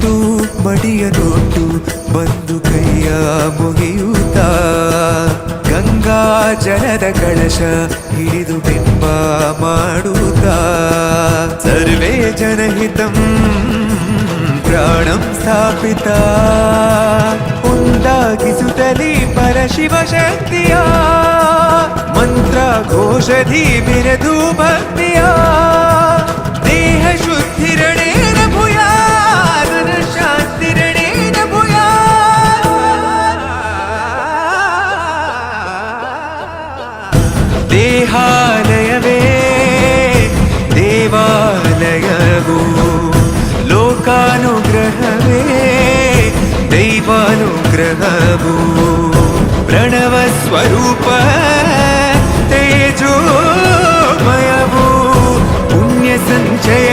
ಬಿಟ್ಟು ಮಡಿಯನೊಟ್ಟು ಬಂದು ಕೈಯ ಮುಗಿಯುತ್ತ ಗಂಗಾ ಜಲದ ಕಳಶ ಹಿಡಿದು ಬಿಂಬ ಮಾಡುತ್ತ ಸರ್ವೇ ಜನಹಿತಂ ಪ್ರಾಣಂ ಸ್ಥಾಪಿತ ಉಂದಾಗಿಸುತ್ತಲೀ ಪರಶಿವ ಶಕ್ತಿಯ ಮಂತ್ರ ಘೋಷಧಿ ಬಿರದು ಭಕ್ತಿಯ ದೇಹ ಶುದ್ಧಿರಣೇನ ಭೂಯಾತ್ ಶಾಂತಿರಣೇನ ಭೂಯಾತ್ ದೇಹಾಲಯವೇ ದೇವಾಲಯವು ಲೋಕಾನುಗ್ರಹವೇ ದೈವಾನುಗ್ರಹವು ಪ್ರಣವ ಸ್ವರೂಪ ತೇಜೋಮಯವು ಪುಣ್ಯ ಸಂಚಯ